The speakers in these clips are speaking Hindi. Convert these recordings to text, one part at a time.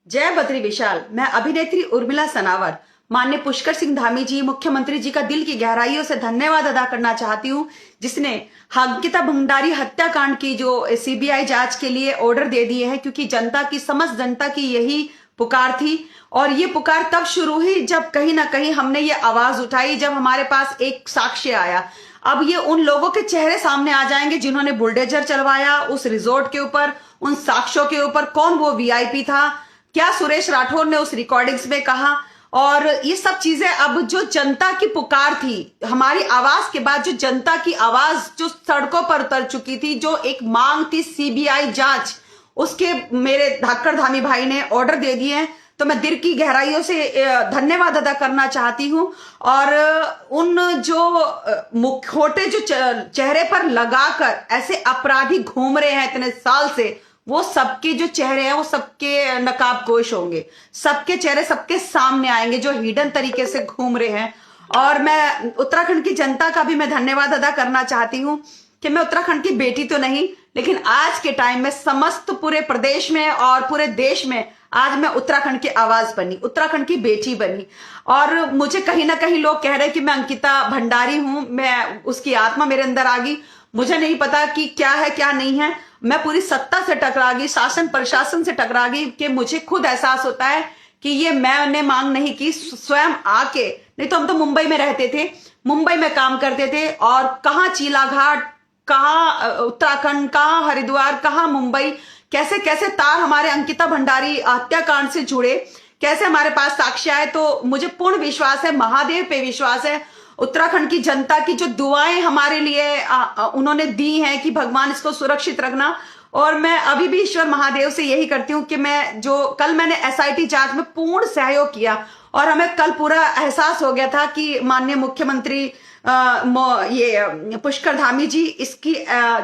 जय बद्री विशाल। मैं अभिनेत्री उर्मिला सनावर माननीय पुष्कर सिंह धामी जी, मुख्यमंत्री जी का दिल की गहराइयों से धन्यवाद अदा करना चाहती हूँ, जिसने अंकिता भंडारी हत्याकांड की जो सीबीआई जांच के लिए ऑर्डर दे दिए हैं, क्योंकि जनता की, समस्त जनता की यही पुकार थी। और ये पुकार तब शुरू हुई जब कहीं ना कहीं हमने ये आवाज उठाई, जब हमारे पास एक साक्ष्य आया। अब ये उन लोगों के चेहरे सामने आ जाएंगे जिन्होंने बुलडोजर चलवाया उस रिजॉर्ट के ऊपर, उन साक्ष्यों के ऊपर, कौन वो वीआईपी था, क्या सुरेश राठौर ने उस रिकॉर्डिंग्स में कहा। और ये सब चीजें अब जो जनता की पुकार थी, हमारी आवाज के बाद जो जनता की आवाज जो सड़कों पर उतर चुकी थी, जो एक मांग थी सीबीआई जांच, उसके मेरे धाकड़ धामी भाई ने ऑर्डर दे दिए हैं। तो मैं दिल की गहराइयों से धन्यवाद अदा करना चाहती हूं। और उन जो मुखौटे जो चेहरे पर लगाकर ऐसे अपराधी घूम रहे हैं इतने साल से, वो सबके जो चेहरे हैं वो सबके नकाबपोश होंगे, सबके चेहरे सबके सामने आएंगे जो हिडन तरीके से घूम रहे हैं। और मैं उत्तराखंड की जनता का भी मैं धन्यवाद अदा करना चाहती हूँ कि मैं उत्तराखंड की बेटी तो नहीं, लेकिन आज के टाइम में समस्त पूरे प्रदेश में और पूरे देश में आज मैं उत्तराखंड की आवाज बनी, उत्तराखंड की बेटी बनी। और मुझे कहीं ना कहीं लोग कह रहे हैं कि मैं अंकिता भंडारी हूं, मैं उसकी आत्मा मेरे अंदर आ गई। मुझे नहीं पता कि क्या है क्या नहीं है। मैं पूरी सत्ता से टकरा गई, शासन प्रशासन से टकरा गई कि मुझे खुद एहसास होता है कि ये मैंने मांग नहीं की, स्वयं आके, नहीं तो हम तो मुंबई में रहते थे, मुंबई में काम करते थे, और कहाँ चीलाघाट, कहाँ उत्तराखंड, कहाँ हरिद्वार, कहाँ मुंबई, कैसे कैसे तार हमारे अंकिता भंडारी हत्याकांड से जुड़े, कैसे हमारे पास साक्ष्य आए। तो मुझे पूर्ण विश्वास है, महादेव पे विश्वास है, उत्तराखंड की जनता की जो दुआएं हमारे लिए उन्होंने दी हैं कि भगवान इसको सुरक्षित रखना। और मैं अभी भी ईश्वर महादेव से यही करती हूँ कि मैं जो कल मैंने एसआईटी जांच में पूर्ण सहयोग किया, और हमें कल पूरा एहसास हो गया था कि माननीय मुख्यमंत्री ये पुष्कर धामी जी, इसकी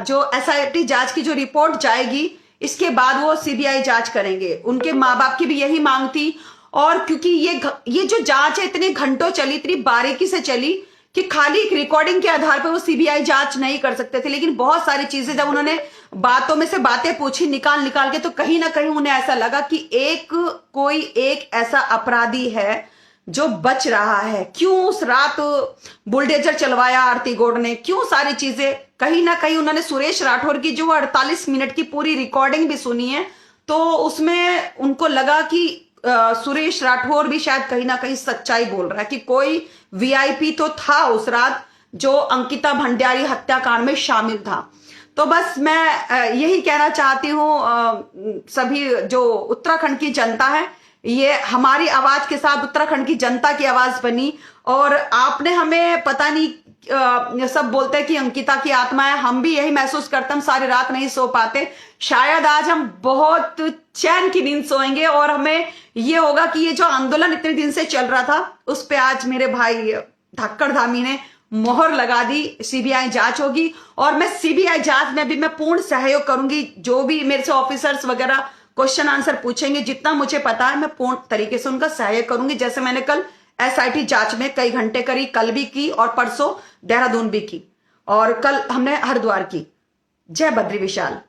जो एसआईटी जांच की जो रिपोर्ट जाएगी, इसके बाद वो सीबीआई जांच करेंगे। उनके माँ बाप की भी यही मांग थी। और क्योंकि ये जो जांच है इतने घंटों चली, इतनी बारीकी से चली कि खाली एक रिकॉर्डिंग के आधार पर वो सीबीआई जांच नहीं कर सकते थे, लेकिन बहुत सारी चीजें जब उन्होंने बातों में से बातें पूछी निकाल निकाल के, तो कहीं ना कहीं उन्हें ऐसा लगा कि कोई एक ऐसा अपराधी है जो बच रहा है। क्यों उस रात बुलडोजर चलवाया आरती गौड़ ने, क्यों सारी चीजें, कहीं ना कहीं उन्होंने सुरेश राठौर की जो 48 मिनट की पूरी रिकॉर्डिंग भी सुनी है, तो उसमें उनको लगा कि सुरेश राठौर भी शायद कहीं ना कहीं सच्चाई बोल रहा है कि कोई वीआईपी तो था उस रात जो अंकिता भंडारी हत्याकांड में शामिल था। तो बस मैं यही कहना चाहती हूँ, सभी जो उत्तराखंड की जनता है, ये हमारी आवाज के साथ उत्तराखंड की जनता की आवाज बनी। और आपने हमें पता नहीं, सब बोलते हैं कि अंकिता की आत्मा है, हम भी यही महसूस करते, हम सारी रात नहीं सो पाते। शायद आज हम बहुत चैन की नींद सोएंगे और हमें ये होगा कि ये जो आंदोलन इतने दिन से चल रहा था, उस पे आज मेरे भाई धाकड़ धामी ने मोहर लगा दी, सीबीआई जांच होगी। और मैं सीबीआई जांच में भी मैं पूर्ण सहयोग करूंगी। जो भी मेरे से ऑफिसर्स वगैरह क्वेश्चन आंसर पूछेंगे, जितना मुझे पता है मैं पूर्ण तरीके से उनका सहयोग करूंगी। जैसे मैंने कल एसआईटी जांच में कई घंटे करी, कल भी की और परसों देहरादून भी की, और कल हमने हरिद्वार की। जय बद्री विशाल।